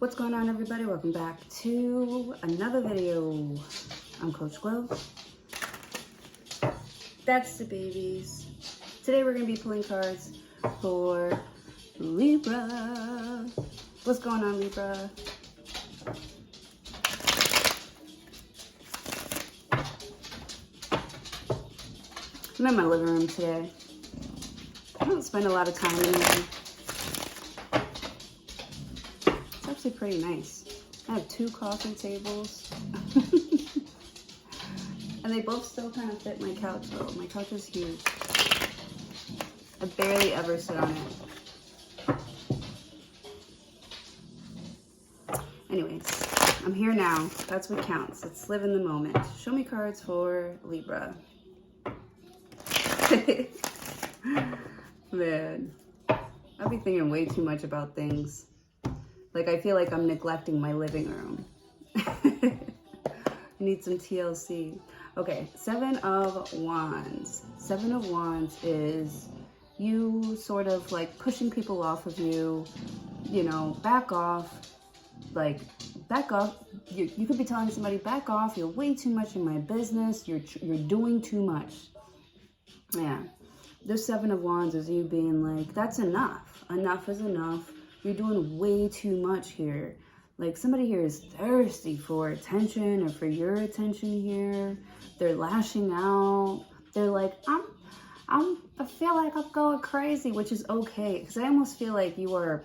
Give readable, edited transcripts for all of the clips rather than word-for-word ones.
What's going on, everybody? Welcome back to another video. I'm Coach Glow. That's the babies. Today we're going to be pulling cards for Libra. What's going on, Libra? I'm in my living room today. I don't spend a lot of time in here. It's actually pretty nice. I have 2 coffee tables. And they both still kind of fit my couch though. My couch is huge. I barely ever sit on it. Anyways, I'm here now. That's what counts. Let's live in the moment. Show me cards for Libra. Man, I'll be thinking way too much about things. Like, I feel like I'm neglecting my living room. I need some TLC. Okay, 7 of Wands. 7 of Wands is you sort of like pushing people off of you, you know, back off. Like, back off. You could be telling somebody, back off, you're way too much in my business, you're doing too much. Yeah. This 7 of Wands is you being like, that's enough. Enough is enough. You're doing way too much here. Like, somebody here is thirsty for attention or for your attention here. They're lashing out. They're like, I feel like I'm going crazy, which is okay. Because I almost feel like you're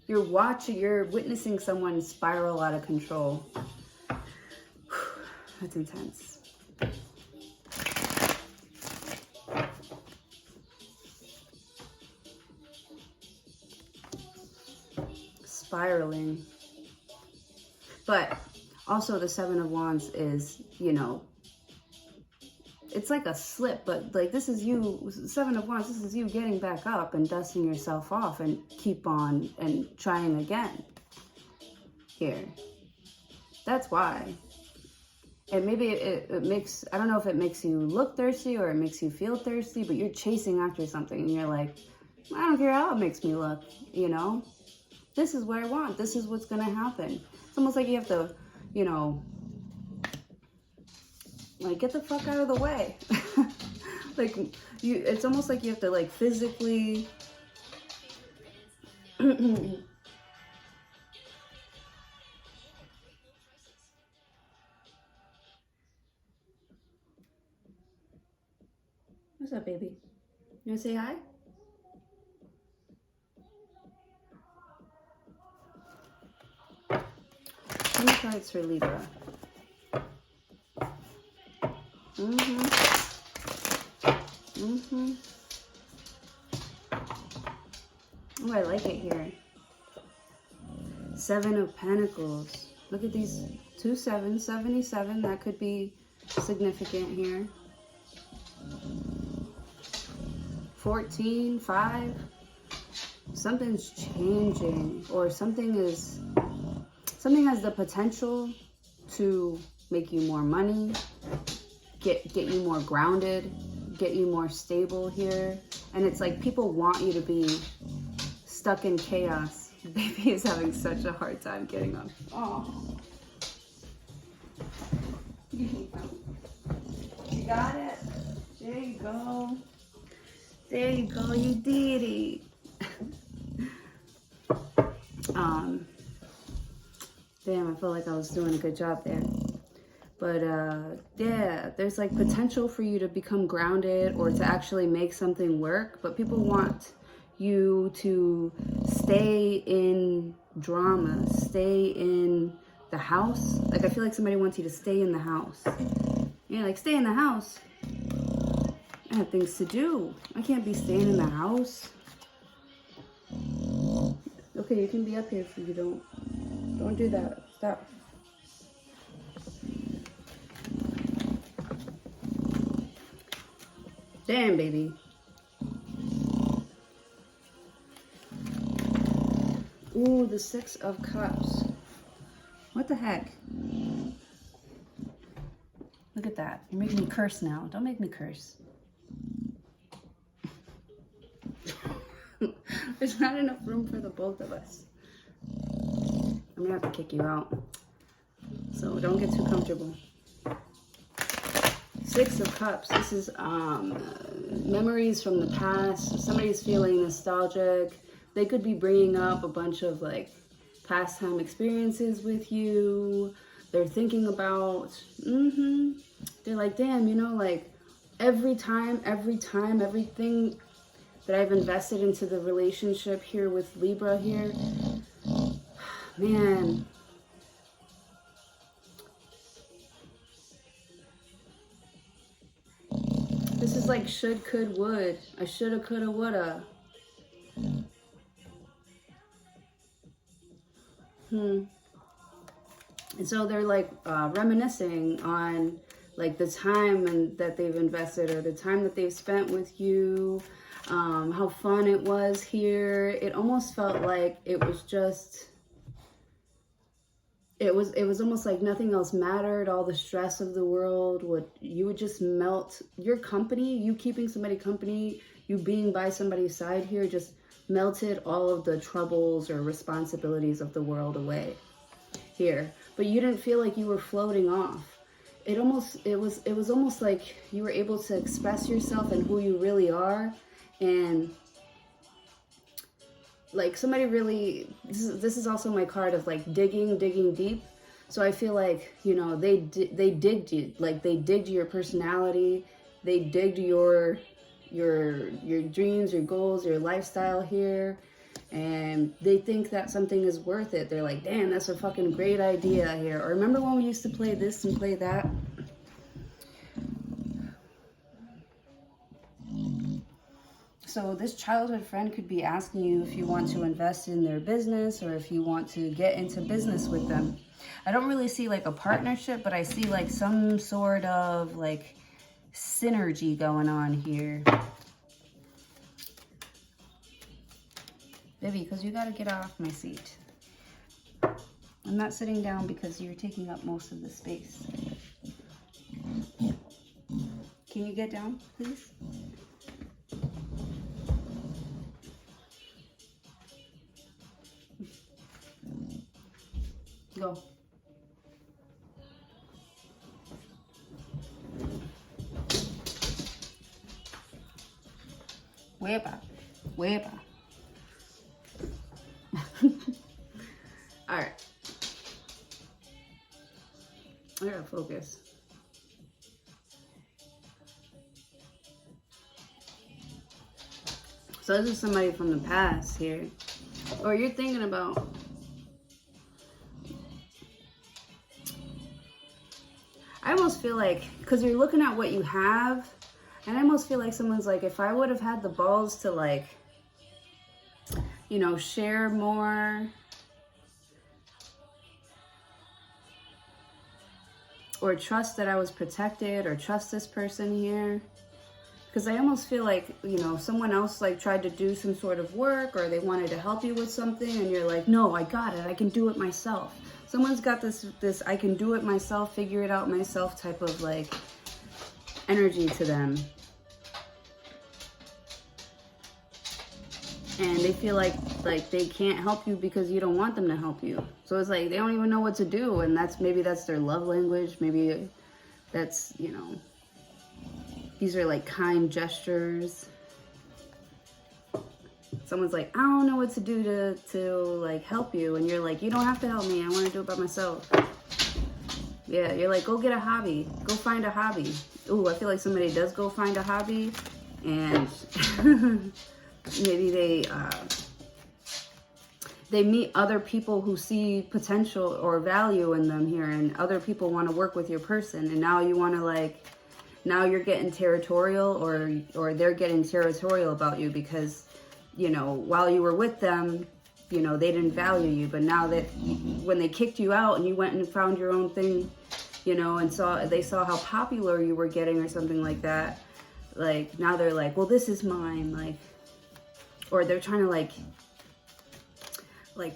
witnessing someone spiral out of control. That's intense. Spiraling. But also the 7 of Wands is, you know, it's like a slip, but like this is you, 7 of Wands, this is you getting back up and dusting yourself off and keep on and trying again here. That's why. And maybe it makes, I don't know if it makes you look thirsty or it makes you feel thirsty, but you're chasing after something and you're like, I don't care how it makes me look, you know? This is what I want. This is what's going to happen. It's almost like you have to, you know, like, get the fuck out of the way. Like, it's almost like you have to, like, physically. What's up, baby? You want to say hi? How many cards for Libra? Oh, I like it here. 7 of Pentacles. Look at these 2 7s, 77. That could be significant here. 14, 5. Something's changing, or something has the potential to make you more money, get you more grounded, get you more stable here. And it's like people want you to be stuck in chaos. Baby is having such a hard time getting up. Oh. You got it. There you go. There you go. You did it. Damn, I felt like I was doing a good job there. But yeah, there's like potential for you to become grounded or to actually make something work. But people want you to stay in drama, stay in the house. Like, I feel like somebody wants you to stay in the house. Yeah, like, stay in the house. I have things to do. I can't be staying in the house. Okay, you can be up here if you don't do that. Stop. Damn, baby. Ooh, the 6 of Cups. What the heck? Look at that. You're making me curse now. Don't make me curse. There's not enough room for the both of us. I'm gonna have to kick you out. So don't get too comfortable. Six of Cups. This is memories from the past. Somebody's feeling nostalgic. They could be bringing up a bunch of like past time experiences with you. They're thinking about, they're like, damn, you know, like every time, everything that I've invested into the relationship here with Libra here, man, this is like should, could, would. I shoulda, coulda, woulda. And so they're like reminiscing on like the time that they've invested or the time that they've spent with you, how fun it was here. It almost felt like it was just, it was almost like nothing else mattered. All the stress of the world you would just melt. Your company, you keeping somebody company, you being by somebody's side here just melted all of the troubles or responsibilities of the world away here. But you didn't feel like you were floating off. It was almost like you were able to express yourself and who you really are. And like somebody really, this is also my card of like digging deep. So I feel like, you know, they digged you, like they digged your personality, they digged your dreams, your goals, your lifestyle here, and they think that something is worth it. They're like, damn, that's a fucking great idea here. Or remember when we used to play this and play that? So this childhood friend could be asking you if you want to invest in their business or if you want to get into business with them. I don't really see like a partnership, but I see like some sort of like synergy going on here. Baby, because you got to get off my seat. I'm not sitting down because you're taking up most of the space. Can you get down, please? Go. Huepa. Huepa. All right. I gotta focus. So this is somebody from the past here. Or you're thinking about, I almost feel like, because you're looking at what you have, and I almost feel like someone's like, if I would have had the balls to like, you know, share more, or trust that I was protected, or trust this person here. Because I almost feel like, you know, someone else like tried to do some sort of work, or they wanted to help you with something, and you're like, no, I got it, I can do it myself. Someone's got this I can do it myself, figure it out myself type of like energy to them. And they feel like they can't help you because you don't want them to help you. So it's like they don't even know what to do, and maybe that's their love language. Maybe that's, you know, these are like kind gestures. Someone's like, I don't know what to do to like help you, and you're like, you don't have to help me, I want to do it by myself. Yeah, you're like, go get a hobby, go find a hobby. Ooh, I feel like somebody does go find a hobby, and maybe they meet other people who see potential or value in them here, and other people want to work with your person, and now you want to like, now you're getting territorial, or they're getting territorial about you because, you know, while you were with them, you know, they didn't value you, but now that when they kicked you out and you went and found your own thing, you know, and they saw how popular you were getting or something like that, like now they're like, well, this is mine, like, or they're trying to like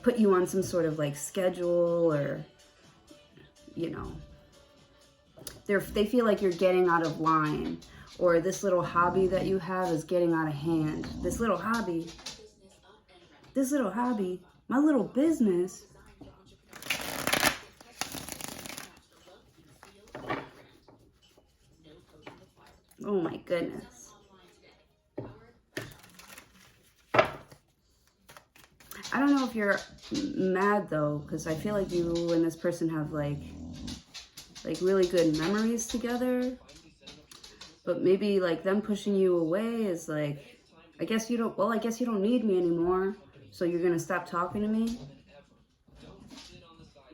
put you on some sort of like schedule, or, you know, they feel like you're getting out of line, or this little hobby that you have is getting out of hand. This little hobby, my little business. Oh my goodness. I don't know if you're mad though, because I feel like you and this person have like really good memories together. But maybe like them pushing you away is like, I guess you don't need me anymore. So you're going to stop talking to me.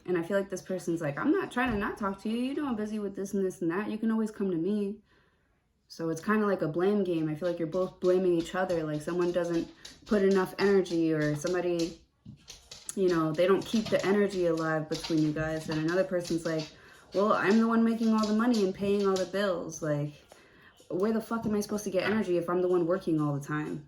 And I feel like this person's like, I'm not trying to not talk to you. You know, I'm busy with this and this and that. You can always come to me. So it's kind of like a blame game. I feel like you're both blaming each other. Like someone doesn't put enough energy, or somebody, you know, they don't keep the energy alive between you guys. And another person's like, well, I'm the one making all the money and paying all the bills. Like, where the fuck am I supposed to get energy if I'm the one working all the time?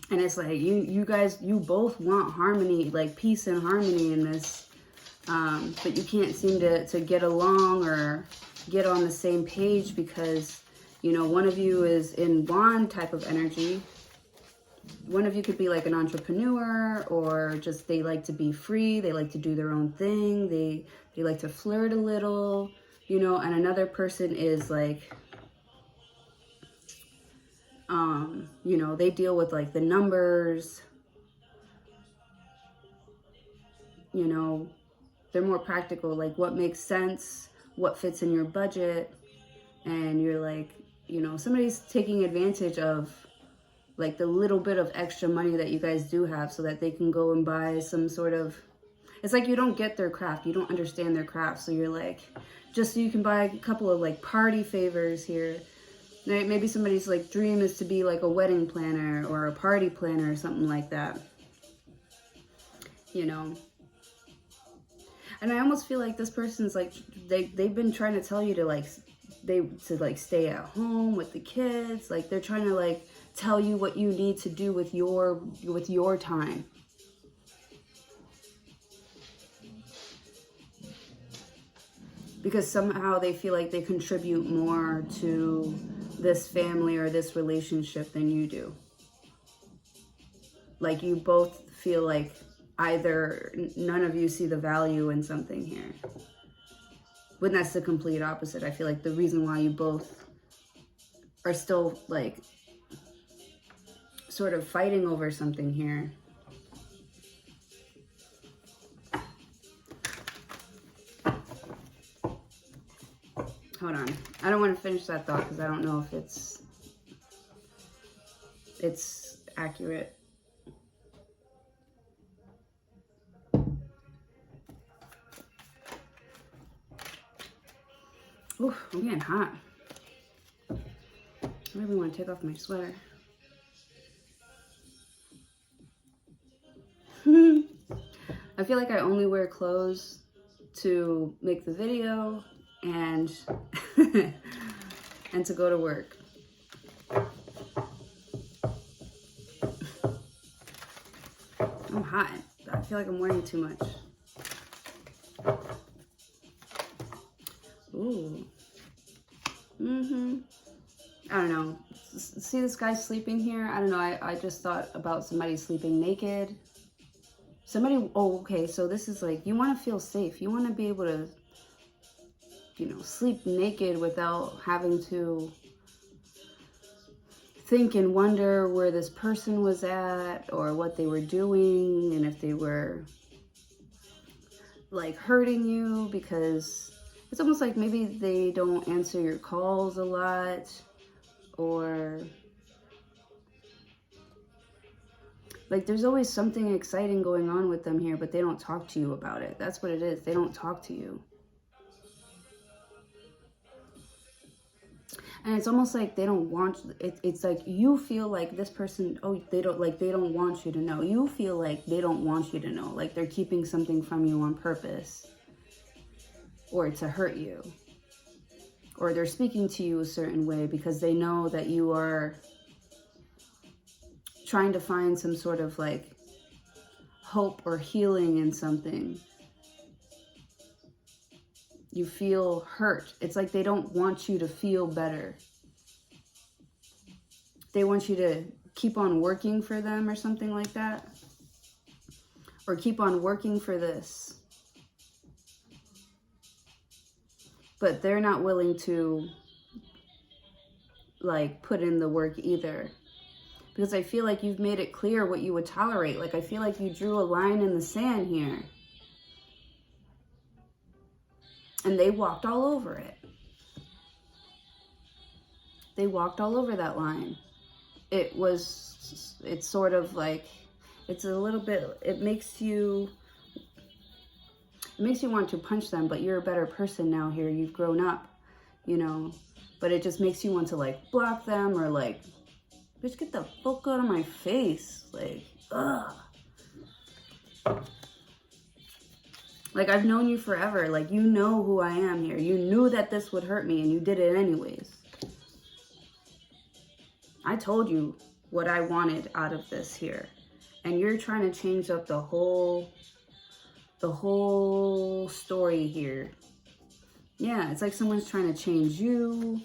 And it's like, you guys, you both want harmony, like peace and harmony in this. But you can't seem to get along or get on the same page because, you know, one of you is in wand type of energy. One of you could be like an entrepreneur, or just they like to be free. They like to do their own thing. They like to flirt a little, you know, and another person is like, you know, they deal with like the numbers, you know, they're more practical, like what makes sense, what fits in your budget. And you're like, you know, somebody's taking advantage of like the little bit of extra money that you guys do have so that they can go and buy some sort of, it's like you don't get their craft, you don't understand their craft, so you're like, just so you can buy a couple of like party favors here. Maybe somebody's like dream is to be like a wedding planner or a party planner or something like that, you know. And I almost feel like this person's like, they've been trying to tell you to like, stay at home with the kids. Like they're trying to like tell you what you need to do with your time. Because somehow they feel like they contribute more to this family or this relationship than you do. Like you both feel like either none of you see the value in something here. When that's the complete opposite. I feel like the reason why you both are still like sort of fighting over something here. Hold on. I don't want to finish that thought because I don't know if it's accurate. Ooh, I'm getting hot. I really want to take off my sweater. I feel like I only wear clothes to make the video and and to go to work. I'm hot. I feel like I'm wearing too much. Ooh. I don't know. See this guy sleeping here? I don't know. I just thought about somebody sleeping naked. Somebody, oh, okay. So this is like, you want to feel safe. You want to be able to, you know, sleep naked without having to think and wonder where this person was at or what they were doing and if they were like hurting you, because it's almost like maybe they don't answer your calls a lot, or like there's always something exciting going on with them here, but they don't talk to you about it. That's what it is. They don't talk to you. And it's almost like they don't want it. It's like you feel like this person, oh, they don't want you to know. You feel like they don't want you to know. Like they're keeping something from you on purpose, or to hurt you, or they're speaking to you a certain way because they know that you are trying to find some sort of like hope or healing in something. You feel hurt. It's like they don't want you to feel better. They want you to keep on working for them or something like that. Or keep on working for this. but they're not willing to like put in the work either. Because I feel like you've made it clear what you would tolerate. Like I feel like you drew a line in the sand here. And they walked all over it. They walked all over that line. It's sort of like, it's a little bit, it makes you want to punch them, but you're a better person now here. You've grown up, you know, but it just makes you want to like block them or like, bitch, get the fuck out of my face. Like, ugh. Like, I've known you forever. Like, you know who I am here. You knew that this would hurt me and you did it anyways. I told you what I wanted out of this here. And you're trying to change up the whole story here. Yeah, it's like someone's trying to change you,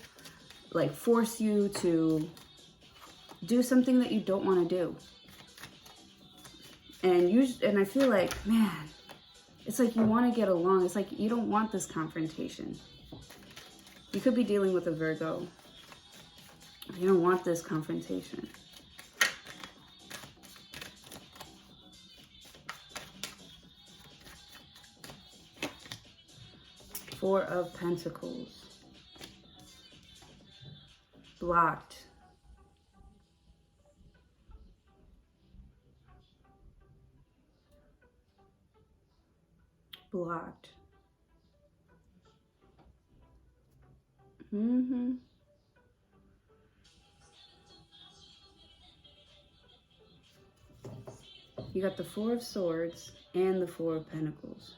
like force you to do something that you don't want to do. And I feel like, man, it's like you want to get along. It's like you don't want this confrontation. You could be dealing with a Virgo. You don't want this confrontation. Four of Pentacles. Blocked. Blocked. You got the Four of Swords and the Four of Pentacles.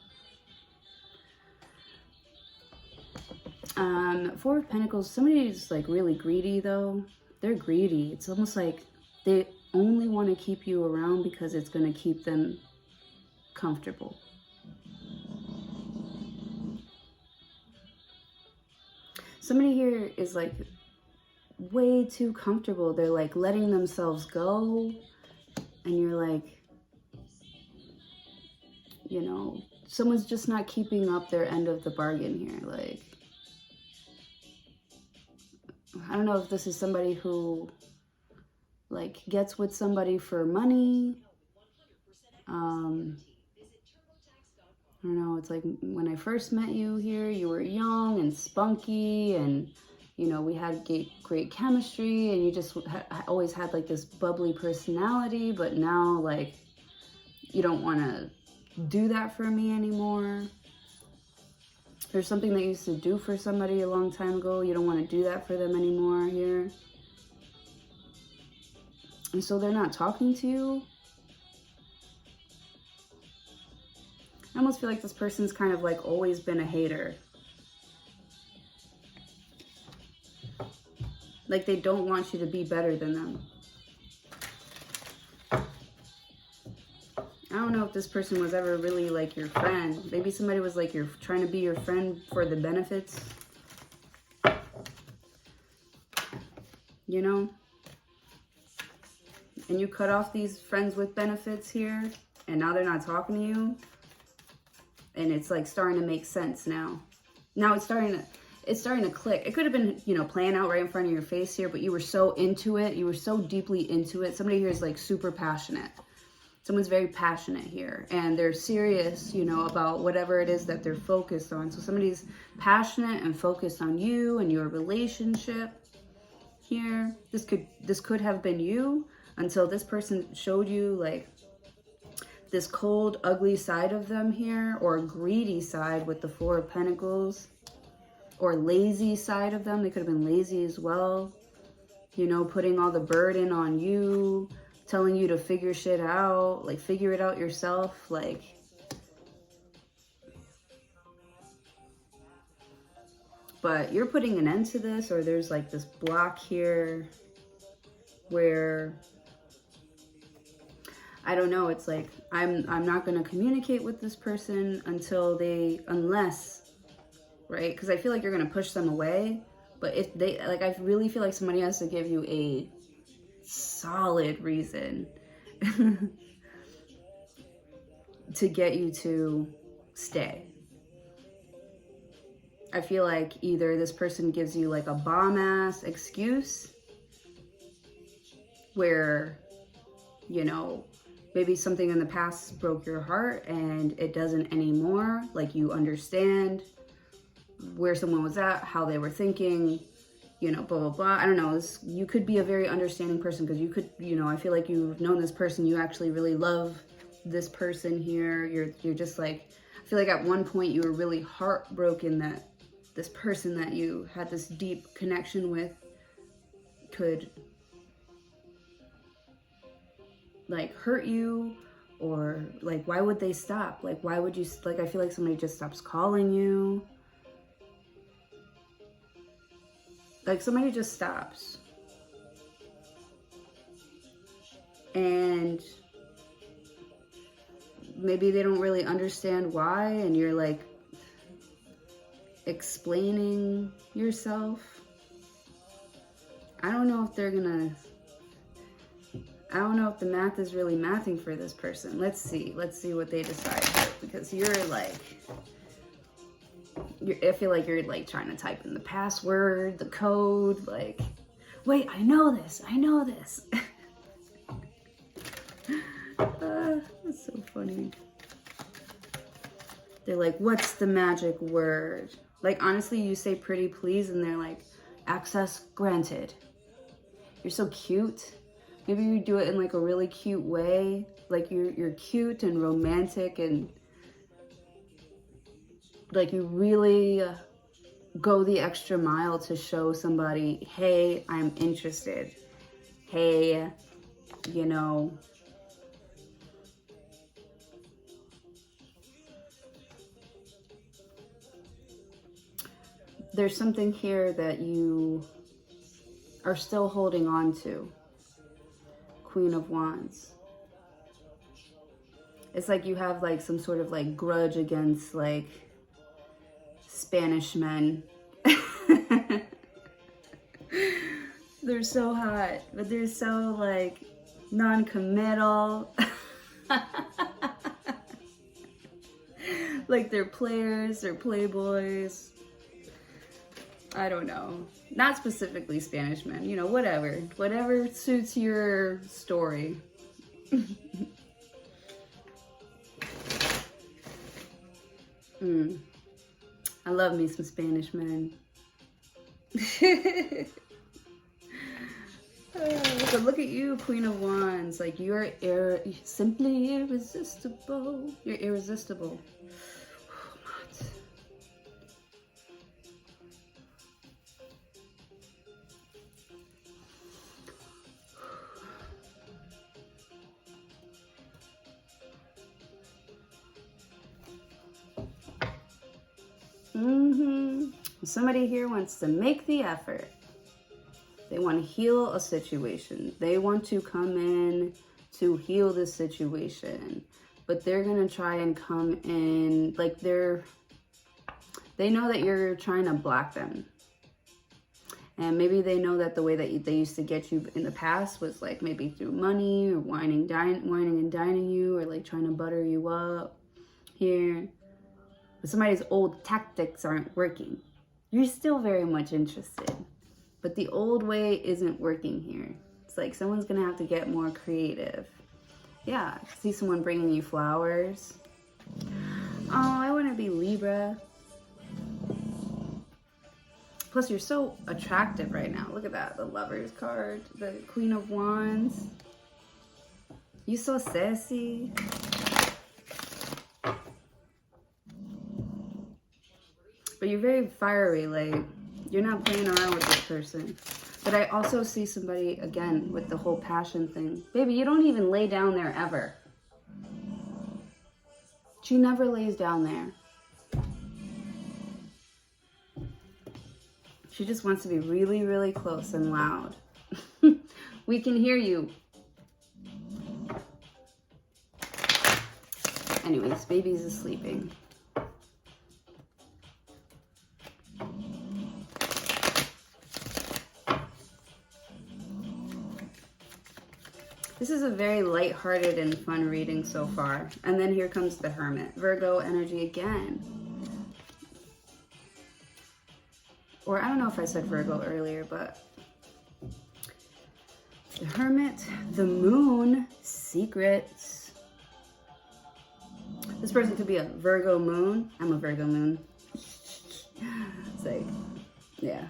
Four of Pentacles, somebody's like really greedy though. They're greedy. It's almost like they only want to keep you around because it's going to keep them comfortable. Somebody here is like way too comfortable. They're like letting themselves go. And you're like, you know, someone's just not keeping up their end of the bargain here. Like, I don't know if this is somebody who like gets with somebody for money. I don't know, it's like when I first met you here, you were young and spunky and, you know, we had great chemistry and you just always had like this bubbly personality, but now like you don't want to do that for me anymore. There's something that you used to do for somebody a long time ago. You don't want to do that for them anymore here. And so they're not talking to you. I almost feel like this person's kind of like always been a hater. Like they don't want you to be better than them. I don't know if this person was ever really like your friend. Maybe somebody was like trying to be your friend for the benefits. You know? And you cut off these friends with benefits here, and now they're not talking to you. And it's like starting to make sense now. Now it's starting to click. It could have been, you know, playing out right in front of your face here, but you were so into it. You were so deeply into it. Somebody here is like super passionate. Someone's very passionate here, and they're serious, you know, about whatever it is that they're focused on. So somebody's passionate and focused on you and your relationship here. This could have been you until this person showed you like this cold, ugly side of them here, or greedy side with the Four of Pentacles, or lazy side of them. They could have been lazy as well, you know, putting all the burden on you, telling you to figure shit out, like figure it out yourself, like but you're putting an end to this, or there's like this block here where I don't know, it's like I'm not going to communicate with this person unless, right? Because I feel like you're going to push them away, but if they, like, I really feel like somebody has to give you a solid reason to get you to stay. I feel like either this person gives you like a bomb-ass excuse where, you know, maybe something in the past broke your heart and it doesn't anymore. Like you understand where someone was at, how they were thinking, you know, blah, blah, blah. I don't know. You could be a very understanding person because you could, you know, I feel like you've known this person. You actually really love this person here. You're just like, I feel like at one point you were really heartbroken that this person that you had this deep connection with could like hurt you, or like, why would they stop? Like, why would you, like, I feel like somebody just stops calling you. Like somebody just stops. And maybe they don't really understand why, and you're like explaining yourself. I don't know if they're gonna, I don't know if the math is really mathing for this person. Let's see what they decide here, because you're like, I feel like you're like trying to type in the password, the code, like, wait, I know this. That's so funny. They're like, what's the magic word? Like, honestly, you say pretty please, and they're like, access granted. You're so cute. Maybe you do it in like a really cute way. Like you're cute and romantic, and like you really go the extra mile to show somebody, hey, I'm interested. Hey, you know, there's something here that you are still holding on to. Queen of Wands. It's like you have like some sort of like grudge against like Spanish men. They're so hot, but they're so like non-committal. Like they're players or playboys. I don't know. Not specifically Spanish men, you know, whatever suits your story. I love me some Spanish men. But look at you, Queen of Wands. Like you're simply irresistible. You're irresistible. Somebody here wants to make the effort. They want to heal a situation. They want to come in to heal this situation. But they're going to try and come in like they know that you're trying to block them. And maybe they know that the way that they used to get you in the past was like maybe through money or whining and dining you, or like trying to butter you up here. But somebody's old tactics aren't working. You're still very much interested, but the old way isn't working here. It's like someone's gonna have to get more creative. Yeah, I see someone bringing you flowers. Oh, I want to be Libra. Plus, you're so attractive right now. Look at that, the Lovers card, the Queen of Wands. You so sassy. But you're very fiery, like, you're not playing around with this person. But I also see somebody, again, with the whole passion thing. Baby, you don't even lay down there ever. She never lays down there. She just wants to be really, really close and loud. We can hear you. Anyways, baby's sleeping. This is a very lighthearted and fun reading so far. And then here comes the Hermit. Virgo energy again. or I don't know if I said Virgo earlier, but the Hermit, the Moon, secrets. This person could be a Virgo moon. I'm a Virgo moon. It's like, yeah.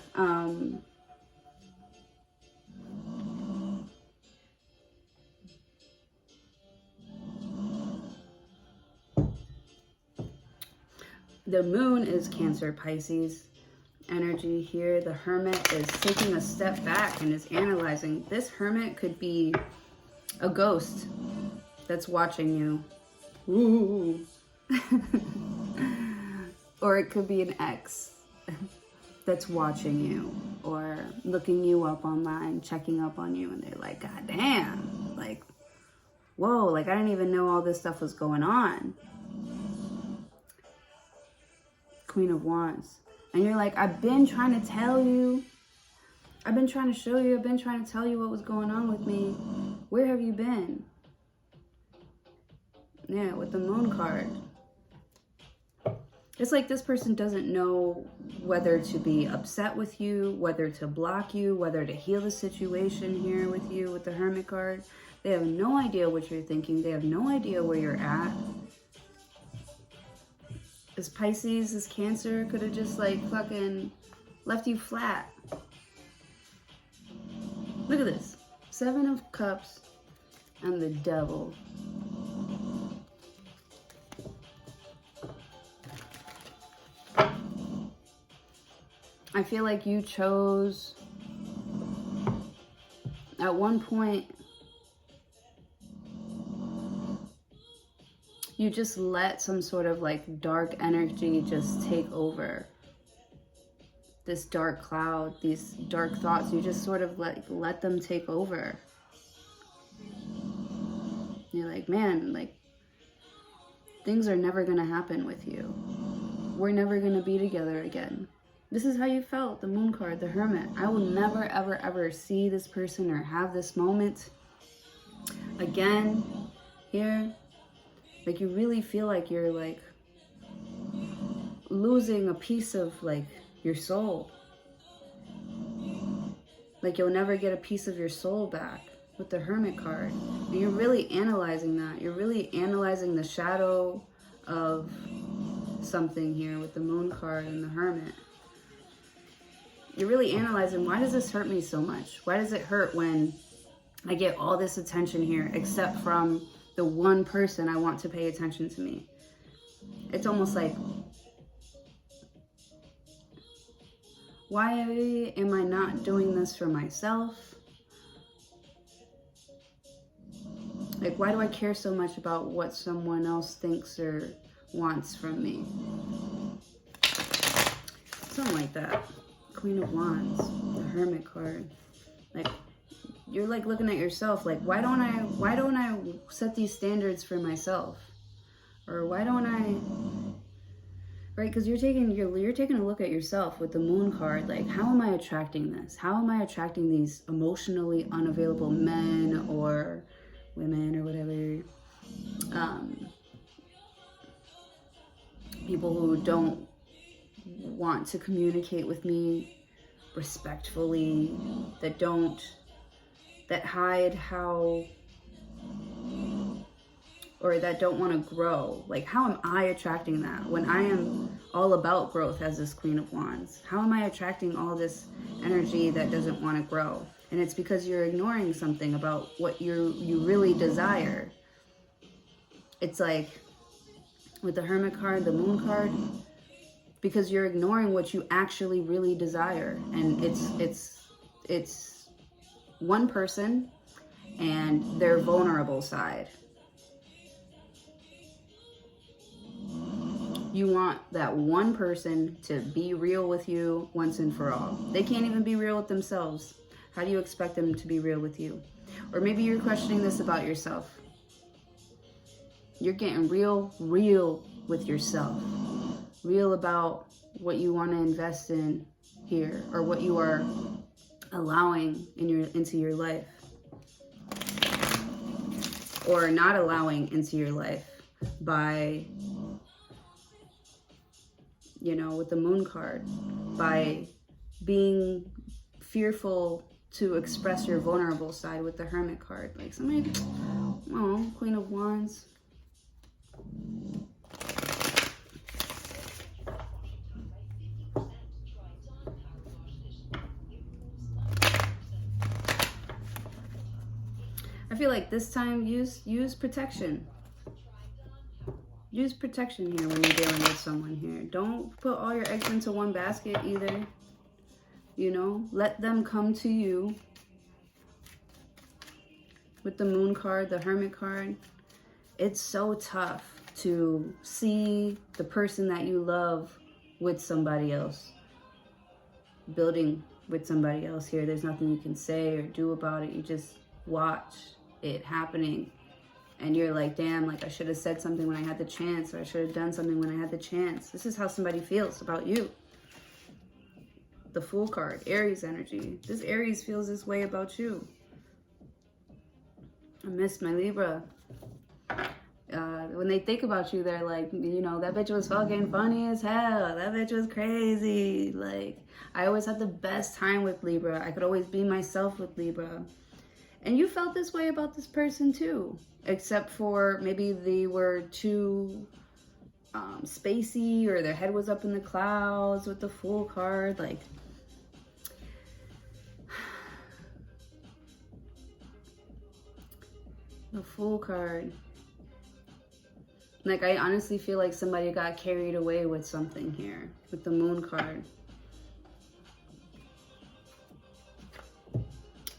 The moon is Cancer, Pisces energy here. The Hermit is taking a step back and is analyzing. This Hermit could be a ghost that's watching you. Ooh. Or it could be an ex that's watching you or looking you up online, checking up on you, and they're like, God damn, like, whoa, like I didn't even know all this stuff was going on. Queen of Wands. And you're like, I've been trying to tell you. I've been trying to show you. I've been trying to tell you what was going on with me. Where have you been? Yeah, with the Moon card. It's like this person doesn't know whether to be upset with you, whether to block you, whether to heal the situation here with you with the Hermit card. They have no idea what you're thinking. They have no idea where you're at. This Pisces, this Cancer could have just like fucking left you flat. Look at this. 7 of Cups and the Devil. I feel like you chose, at one point, you just let some sort of like dark energy just take over. This dark cloud, these dark thoughts, you just sort of like let them take over. You're like, man, like things are never gonna happen with you. We're never gonna be together again. This is how you felt, the Moon card, the Hermit. I will never, ever, ever see this person or have this moment again here. Like you really feel like you're like losing a piece of like your soul. Like you'll never get a piece of your soul back with the Hermit card. And you're really analyzing that. You're really analyzing the shadow of something here with the Moon card and the Hermit. You're really analyzing, why does this hurt me so much? Why does it hurt when I get all this attention here, except from the one person I want to pay attention to me? It's almost like, why am I not doing this for myself? Like, why do I care so much about what someone else thinks or wants from me? Something like that. Queen of Wands, the Hermit card. Like, you're like looking at yourself like, why don't I set these standards for myself? Or why don't I, right? Because you're taking a look at yourself with the Moon card. Like, how am I attracting this? How am I attracting these emotionally unavailable men or women or whatever? People who don't want to communicate with me respectfully, that hide how, or that don't want to grow. Like, how am I attracting that when I am all about growth as this Queen of Wands? How am I attracting all this energy that doesn't want to grow? And it's because you're ignoring something about what you really desire. It's like with the Hermit card, the Moon card, because you're ignoring what you actually really desire. And it's one person and their vulnerable side. You want that one person to be real with you once and for all. They can't even be real with themselves. How do you expect them to be real with you? Or maybe you're questioning this about yourself. You're getting real with yourself. Real about what you want to invest in here, or what you are allowing into your life, or not allowing into your life by, with the Moon card, by being fearful to express your vulnerable side with the Hermit card. Like somebody, oh, Queen of Wands. I feel like this time use protection. Use protection here when you're dealing with someone here. Don't put all your eggs into one basket either. You know, let them come to you. With the Moon card, the Hermit card, it's so tough to see the person that you love with somebody else. Building with somebody else here. There's nothing you can say or do about it. You just watch it happening. And you're like, damn, like I should have said something when I had the chance, or I should have done something when I had the chance. This is how somebody feels about you. The Fool card, Aries energy. This Aries feels this way about you. I missed my Libra. When they think about you, they're like, you know, that bitch was fucking funny as hell. That bitch was crazy. Like, I always had the best time with Libra. I could always be myself with Libra. And you felt this way about this person too. Except for maybe they were too spacey, or their head was up in the clouds with the Fool card. Like, the Fool card. Like, I honestly feel like somebody got carried away with something here with the Moon card.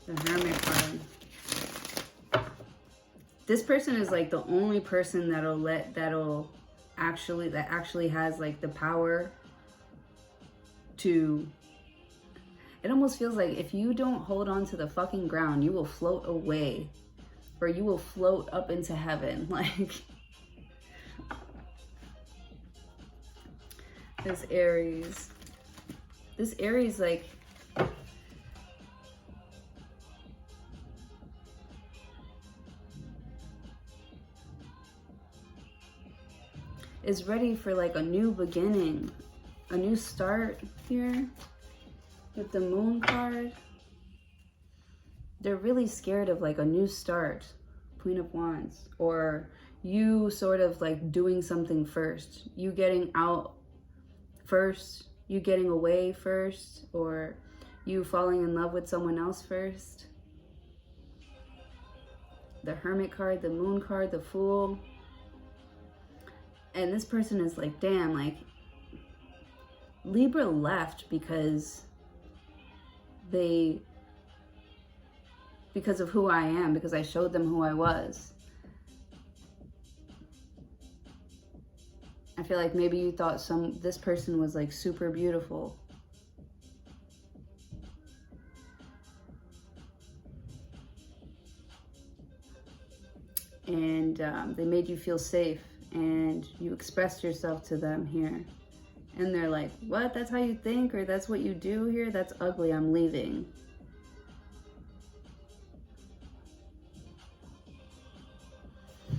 The Hermit card. This person is like the only person that actually has like the power to, it almost feels like if you don't hold on to the fucking ground, you will float away, or you will float up into heaven. Like, this Aries, like, is ready for like a new beginning, a new start here with the Moon card. They're really scared of like a new start, Queen of Wands, or you sort of like doing something first, you getting out first, you getting away first, or you falling in love with someone else first. The Hermit card, the Moon card, the Fool. And this person is like, damn, like, Libra left because of who I am, because I showed them who I was. I feel like maybe you thought this person was like super beautiful. And they made you feel safe, and you expressed yourself to them here. And they're like, what? That's how you think? Or that's what you do here? That's ugly. I'm leaving. I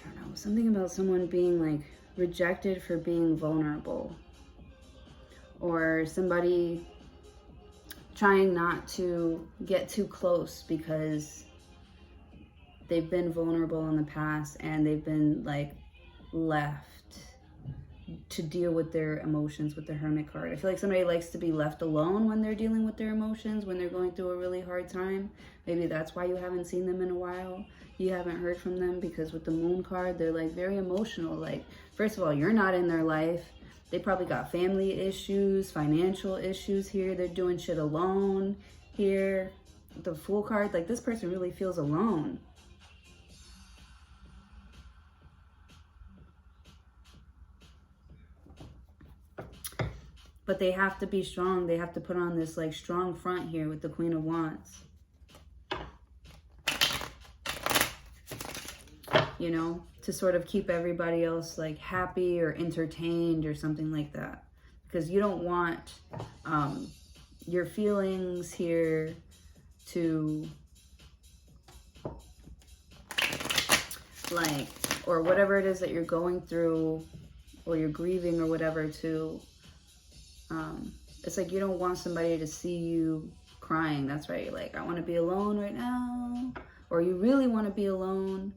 don't know. Something about someone being like rejected for being vulnerable. Or somebody trying not to get too close because they've been vulnerable in the past and they've been like left to deal with their emotions with the Hermit card. I feel like somebody likes to be left alone when they're dealing with their emotions, when they're going through a really hard time. Maybe that's why you haven't seen them in a while. You haven't heard from them, because with the Moon card, they're like very emotional. Like, first of all, you're not in their life. They probably got family issues, financial issues here. They're doing shit alone here. The Fool card, like, this person really feels alone. But they have to be strong. They have to put on this like strong front here with the Queen of Wands. You know, to sort of keep everybody else like happy or entertained or something like that. Because you don't want your feelings here to like, or whatever it is that you're going through or you're grieving or whatever, to It's like you don't want somebody to see you crying. That's right. You're like, I want to be alone right now. Or you really want to be alone.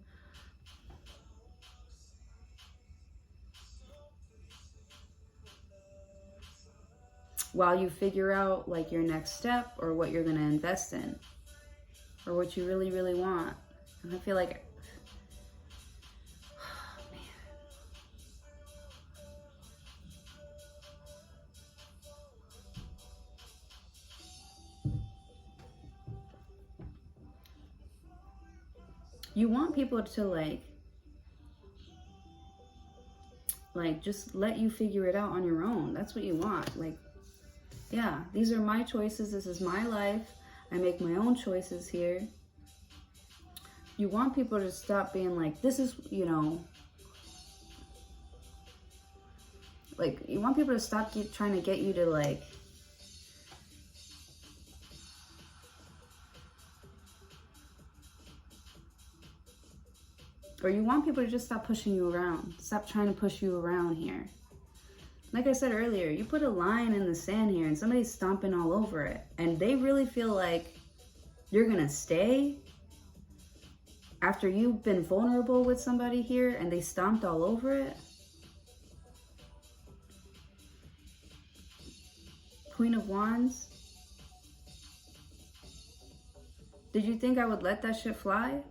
While you figure out like your next step or what you're going to invest in. Or what you really, really want. And I feel like, oh, man. You want people to like just let you figure it out on your own. That's what you want. Like, yeah, these are my choices. This is my life. I make my own choices here. You want people to stop being like, this is, you know, like, you want people to stop trying to get you to like, or you want people to just stop pushing you around. Stop trying to push you around here. Like I said earlier, you put a line in the sand here and somebody's stomping all over it. And they really feel like you're going to stay after you've been vulnerable with somebody here and they stomped all over it. Queen of Wands. Did you think I would let that shit fly?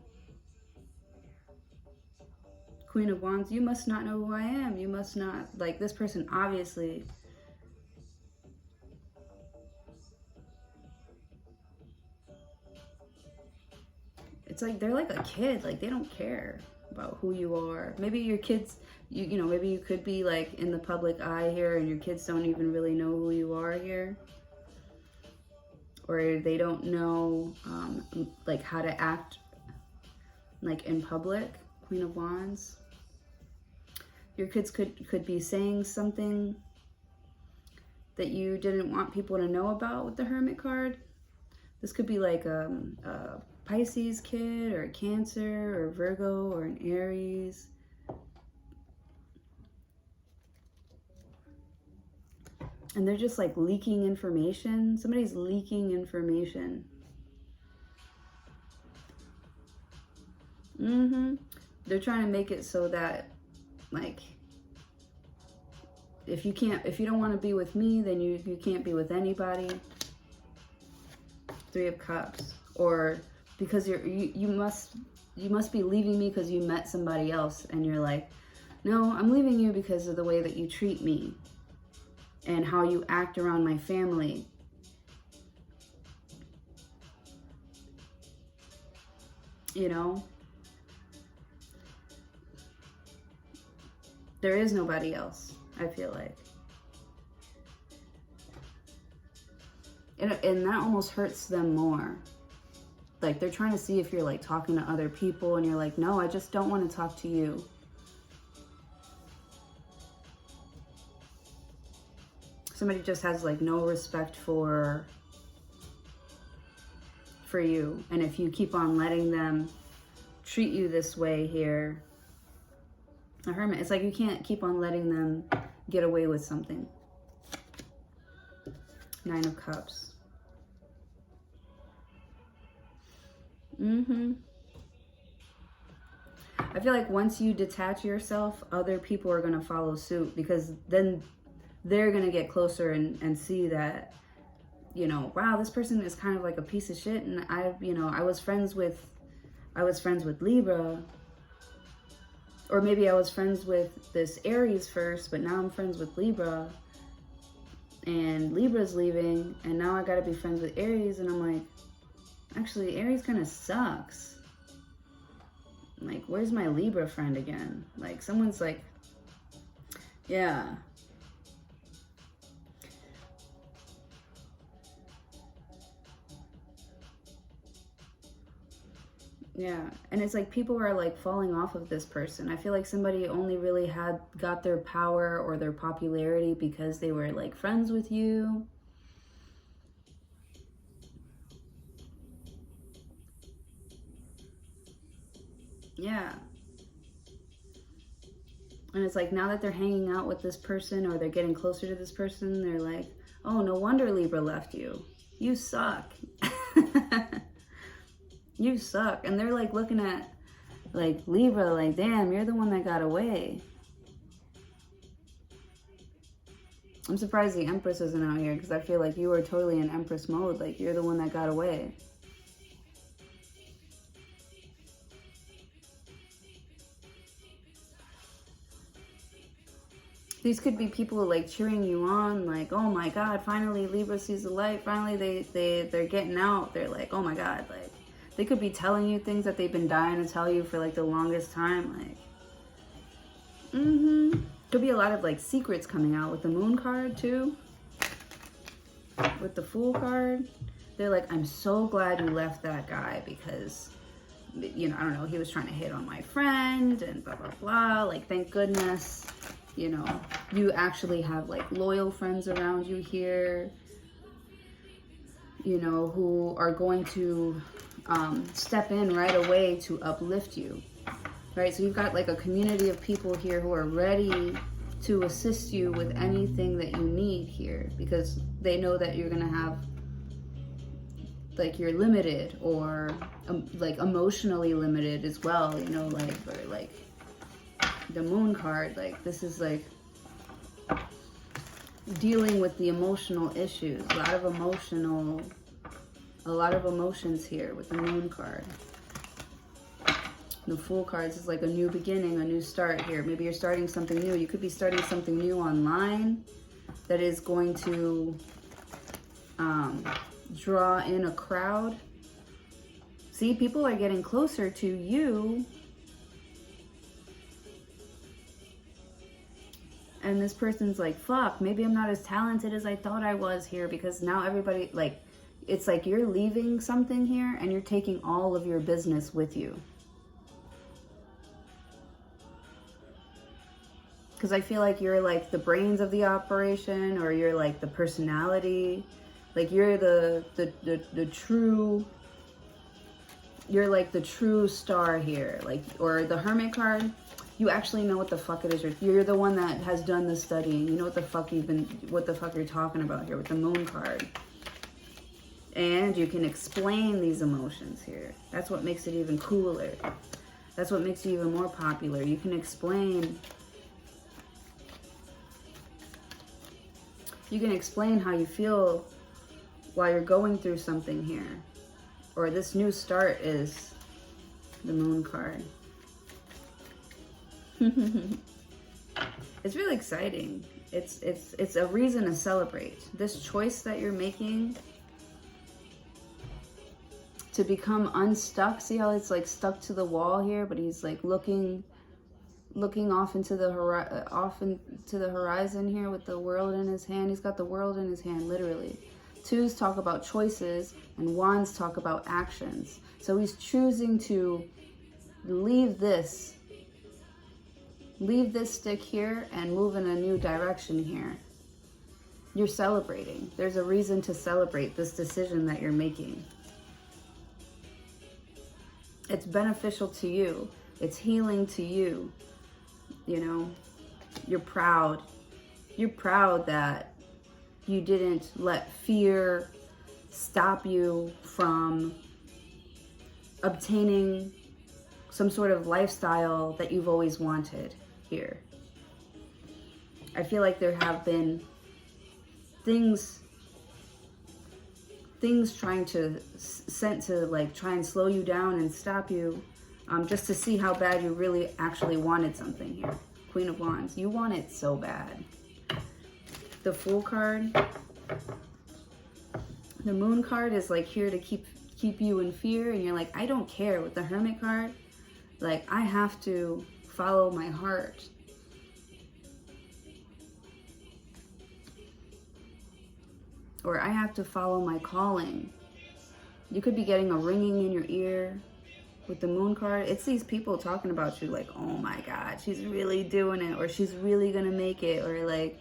Queen of Wands, you must not know who I am. You must not, like, this person obviously. It's like, they're like a kid. Like, they don't care about who you are. Maybe your kids, you know, maybe you could be like in the public eye here and your kids don't even really know who you are here. Or they don't know, like, how to act, like, in public. Queen of Wands. Your kids could be saying something that you didn't want people to know about with the Hermit card. This could be like a Pisces kid or a Cancer or Virgo or an Aries. And they're just like leaking information. Somebody's leaking information. They're trying to make it so that, like, if you don't want to be with me, then you can't be with anybody. Three of Cups. Or because you must be leaving me because you met somebody else and you're like, no, I'm leaving you because of the way that you treat me and how you act around my family. You know? There is nobody else, I feel like. And that almost hurts them more. Like, they're trying to see if you're, like, talking to other people, and you're like, no, I just don't want to talk to you. Somebody just has, like, no respect for you. And if you keep on letting them treat you this way here, a Hermit, it's like you can't keep on letting them get away with something. Nine of Cups. I feel like once you detach yourself, other people are going to follow suit, because then they're going to get closer and see that, you know, wow, this person is kind of like a piece of shit. And I was friends with Libra. Or maybe I was friends with this Aries first, but now I'm friends with Libra. And Libra's leaving, and now I gotta be friends with Aries, and I'm like, actually, Aries kind of sucks. Like, where's my Libra friend again? Like, someone's like, yeah. Yeah, and it's like people are like falling off of this person. I feel like somebody only really got their power or their popularity because they were like friends with you. Yeah. And it's like now that they're hanging out with this person or they're getting closer to this person, they're like, Oh, no wonder Libra left you. You suck. You suck. And they're like looking at like Libra like, damn, you're the one that got away. I'm surprised the Empress isn't out here because I feel like you were totally in Empress mode. Like you're the one that got away. These could be people like cheering you on, like, oh my God, finally Libra sees the light. Finally they're getting out. They're like, oh my God, like they could be telling you things that they've been dying to tell you for like the longest time. Like, could be a lot of like secrets coming out with the Moon card too. With the Fool card, they're like, I'm so glad you left that guy because, you know, I don't know, he was trying to hit on my friend and blah blah blah. Like, thank goodness. You know, you actually have like loyal friends around you here, you know, who are going to step in right away to uplift you, right? So you've got like a community of people here who are ready to assist you with anything that you need here because they know that you're going to have, like, you're limited or like emotionally limited as well, you know, like, or like, the Moon card, like this is like dealing with the emotional issues, a lot of emotions here with the Moon card. The Fool cards is like a new beginning, a new start here. Maybe you're starting something new. You could be starting something new online that is going to draw in a crowd. See, people are getting closer to you. And this person's like, fuck, maybe I'm not as talented as I thought I was here because now everybody, like, it's like you're leaving something here and you're taking all of your business with you. Because I feel like you're like the brains of the operation, or you're like the personality. Like you're the true, you're like the true star here. Like, or the Hermit card. You actually know what the fuck it is. You're the one that has done the studying. You know what the fuck you're talking about here with the Moon card. And you can explain these emotions here. That's what makes it even cooler. That's what makes you even more popular. You can explain. You can explain how you feel while you're going through something here. Or this new start is the Moon card. It's really exciting. It's a reason to celebrate. This choice that you're making to become unstuck. See how it's like stuck to the wall here, but he's like looking off into the horizon here with the world in his hand. He's got the world in his hand, literally. Twos talk about choices and wands talk about actions. So he's choosing to leave this stick here and move in a new direction here. You're celebrating. There's a reason to celebrate this decision that you're making. It's beneficial to you. It's healing to you. You know, you're proud. You're proud that you didn't let fear stop you from obtaining some sort of lifestyle that you've always wanted here. I feel like there have been things trying to try and slow you down and stop you, just to see how bad you really actually wanted something here. Queen of Wands, you want it so bad. The Fool card, the Moon card is like here to keep you in fear, and you're like, I don't care. With the Hermit card, like, I have to follow my heart. Or I have to follow my calling. You could be getting a ringing in your ear with the Moon card. It's these people talking about you like, oh my God, she's really doing it, or she's really gonna make it, or like,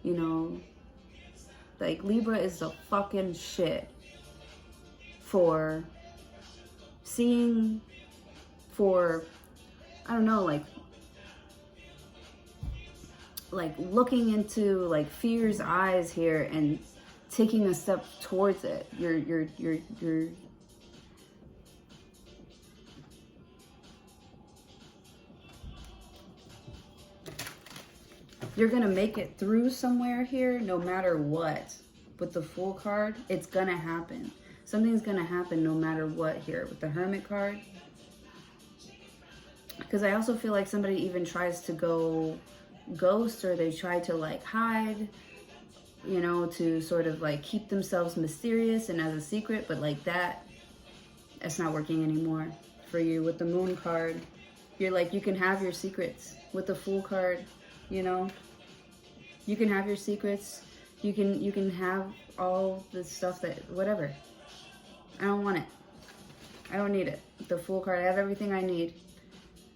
you know, like Libra is the fucking shit for seeing, for, I don't know, like looking into like fear's eyes here and taking a step towards it. You're gonna make it through somewhere here, no matter what. With the Fool card, it's gonna happen. Something's gonna happen no matter what here with the Hermit card. Because I also feel like somebody even tries to go ghost, or they try to like hide, you know, to sort of like keep themselves mysterious and as a secret, but like that's not working anymore for you. With the Moon card, you're like, you can have your secrets. With the Fool card, you know, you can have your secrets. You can have all the stuff that, whatever. I don't want it. I don't need it. The Fool card, I have everything I need.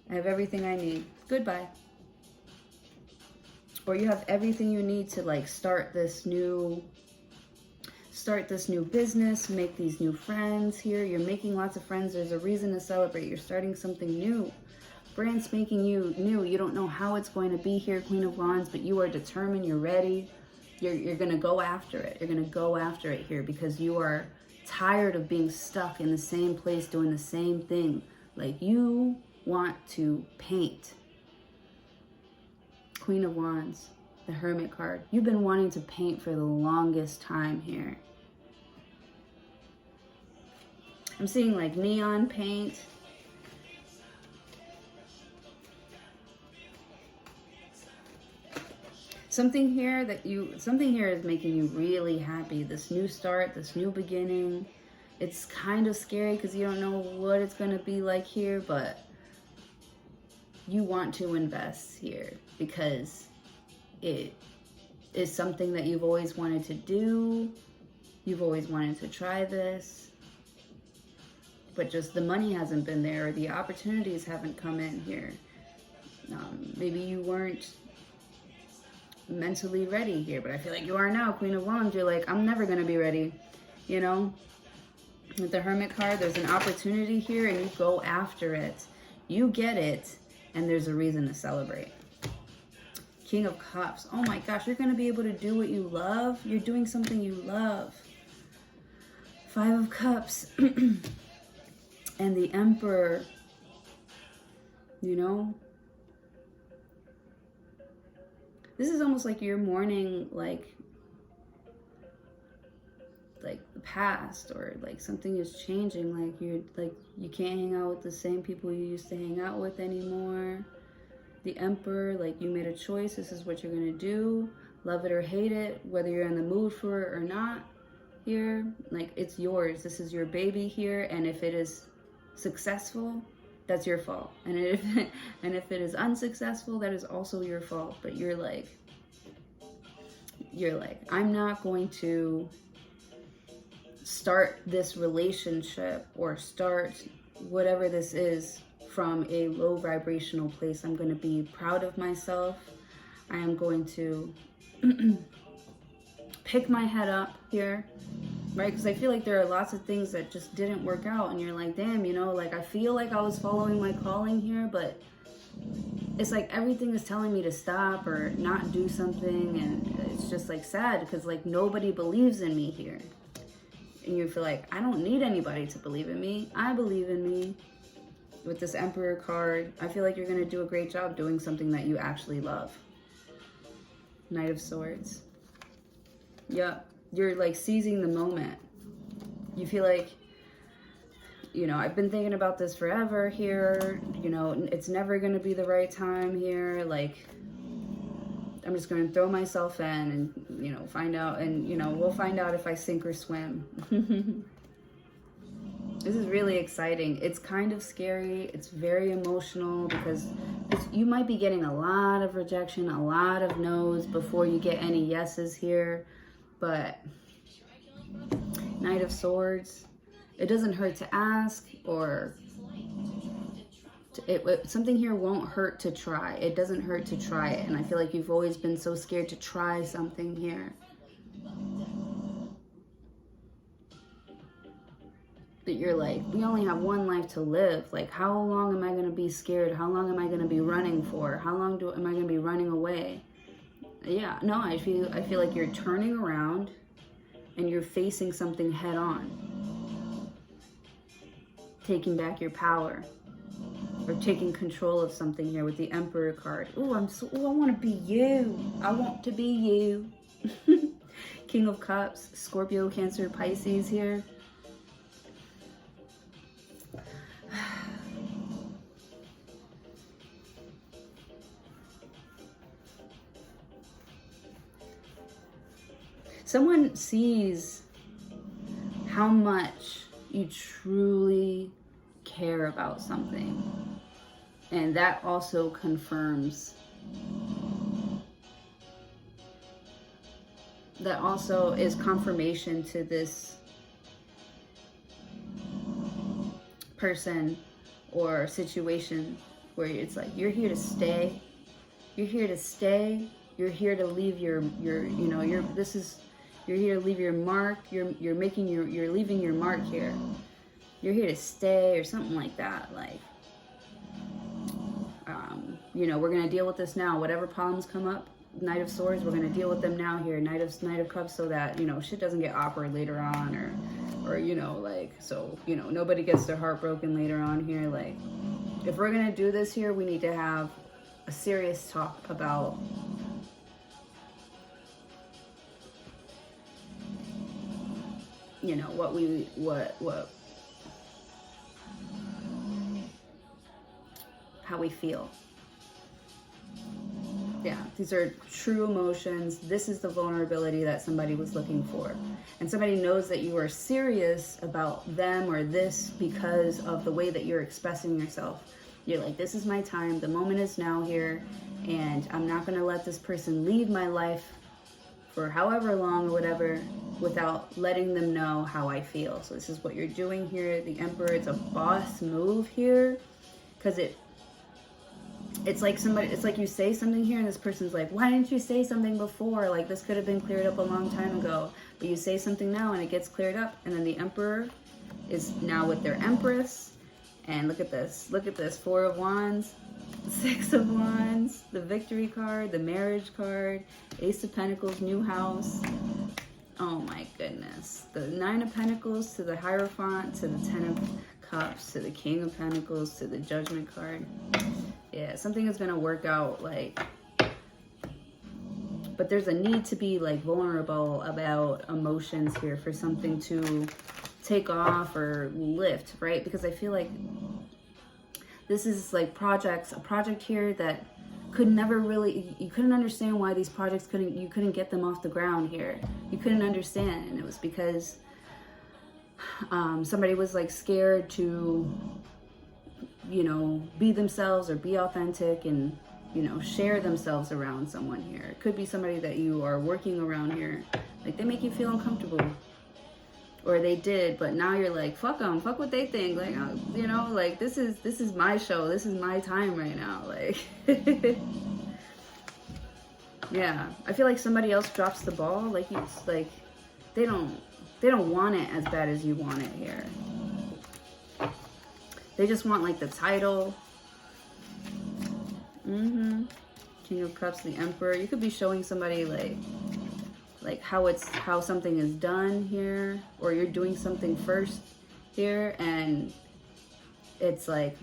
I have everything I need. Goodbye. Or you have everything you need to like start this new business, make these new friends here. You're making lots of friends. There's a reason to celebrate. You're starting something new. Brand spanking you new. You don't know how it's going to be here, Queen of Wands, but you are determined. You're ready. You're going to go after it. You're going to go after it here because you are tired of being stuck in the same place doing the same thing. Like, you want to paint. Queen of Wands, the Hermit card. You've been wanting to paint for the longest time here. I'm seeing like neon paint. Something here is making you really happy. This new start, this new beginning. It's kind of scary because you don't know what it's going to be like here, but you want to invest here because it is something that you've always wanted to do. You've always wanted to try this, but just the money hasn't been there, or the opportunities haven't come in here. Maybe you weren't mentally ready here, but I feel like you are now, Queen of Wands. You're like, I'm never going to be ready, you know? With the Hermit card, there's an opportunity here and you go after it. You get it, and there's a reason to celebrate. King of Cups. Oh my gosh, you're going to be able to do what you love. You're doing something you love. Five of Cups. And the Emperor. You know? This is almost like you're mourning like the past, or like something is changing. Like you can't hang out with the same people you used to hang out with anymore. The Emperor, like you made a choice. This is what you're gonna do. Love it or hate it, whether you're in the mood for it or not. Here, like it's yours. This is your baby here, and if it is successful, that's your fault. And if it is unsuccessful, that is also your fault. But you're like, I'm not going to start this relationship or start whatever this is from a low vibrational place. I'm going to be proud of myself. I am going to pick my head up here. Right? Because I feel like there are lots of things that just didn't work out, and you're like, damn, you know, like I feel like I was following my calling here, but it's like everything is telling me to stop or not do something, and it's just like sad because like nobody believes in me here. And you feel like, I don't need anybody to believe in me. I believe in me. With this Emperor card, I feel like you're going to do a great job doing something that you actually love. Knight of Swords. Yep. You're like seizing the moment. You feel like, you know, I've been thinking about this forever here. You know, it's never going to be the right time here. Like, I'm just going to throw myself in and, you know, find out. And, you know, we'll find out if I sink or swim. This is really exciting. It's kind of scary. It's very emotional because you might be getting a lot of rejection, a lot of no's before you get any yeses here. But Knight of Swords, it doesn't hurt to ask, or something here won't hurt to try. It doesn't hurt to try it. And I feel like you've always been so scared to try something here. That you're like, we only have one life to live. Like, how long am I going to be scared? How long am I going to be running for? How long am I going to be running away? Yeah, no, I feel like you're turning around. and you're facing something head on. Taking back your power. Or taking control of something here with the Emperor card. Ooh, I want to be you. I want to be you. King of Cups, Scorpio, Cancer, Pisces here. Someone sees how much you truly care about something. And that also confirms, that also is confirmation to this person or situation where it's like, you're here to stay. You're here to stay. You're here to leave your you know, you're here to leave your mark. You're leaving your mark here. You're here to stay or something like that. Like, you know, we're going to deal with this now. Whatever problems come up, Knight of Swords, we're going to deal with them now here. Knight of Cups, so that, you know, shit doesn't get awkward later on, or, you know, like, so, you know, nobody gets their heart broken later on here. Like, if we're going to do this here, we need to have a serious talk about you know, how we feel. Yeah, these are true emotions. This is the vulnerability that somebody was looking for. And somebody knows that you are serious about them or this because of the way that you're expressing yourself. You're like, this is my time. The moment is now here. And I'm not going to let this person leave my life for however long or whatever without letting them know how I feel. So this is what you're doing here. The Emperor, it's a boss move here. Because it's like you say something here and this person's like, why didn't you say something before? Like, this could have been cleared up a long time ago. But you say something now and it gets cleared up. And then the Emperor is now with their Empress. And look at this. Look at this. 4 of Wands, 6 of Wands, the Victory card, the Marriage card, Ace of Pentacles, New House. Oh my goodness. The 9 of Pentacles to the Hierophant, to the 10 of Cups, to the King of Pentacles, to the Judgment card. Yeah, something is going to work out, like, but there's a need to be, like, vulnerable about emotions here for something to take off or lift, right? Because I feel like this is, like, a project here that could never really, you couldn't understand why these projects you couldn't get them off the ground here. You couldn't understand, and it was because somebody was, like, scared to, you know, be themselves or be authentic and, you know, share themselves around someone here. It could be somebody that you are working around here. Like, they make you feel uncomfortable. Or they did, but now you're like, fuck them, fuck what they think. Like, you know, like, this is my show. This is my time right now. Like, yeah. I feel like somebody else drops the ball. Like, it's like, they don't want it as bad as you want it here. They just want, like, the title. King of Cups, the Emperor. You could be showing somebody, like how something is done here, or you're doing something first here, and it's like,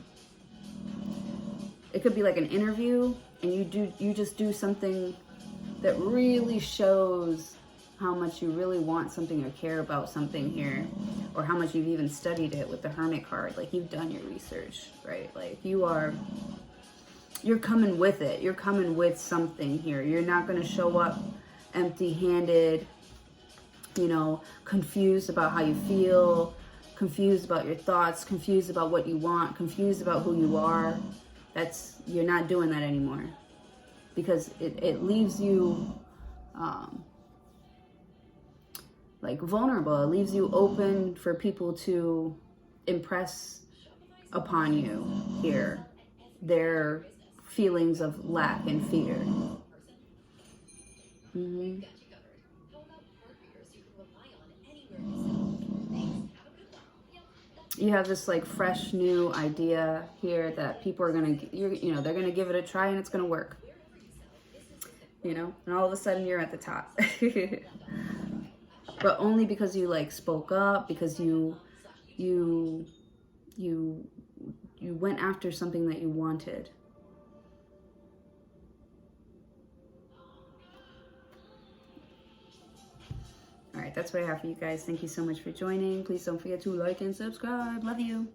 it could be like an interview, and you just do something that really shows how much you really want something or care about something here, or how much you've even studied it with the Hermit card. Like, you've done your research, right? Like, you're coming with it. You're coming with something here. You're not going to show up empty-handed, you know, confused about how you feel, confused about your thoughts, confused about what you want, confused about who you are. You're not doing that anymore, because it leaves you like vulnerable. It leaves you open for people to impress upon you here their feelings of lack and fear. You have this, like, fresh new idea here that people are gonna, you know, they're gonna give it a try and it's gonna work, you know, and all of a sudden you're at the top. but only because you like spoke up, because you went after something that you wanted. All right, that's what I have for you guys. Thank you so much for joining. Please don't forget to like and subscribe. Love you.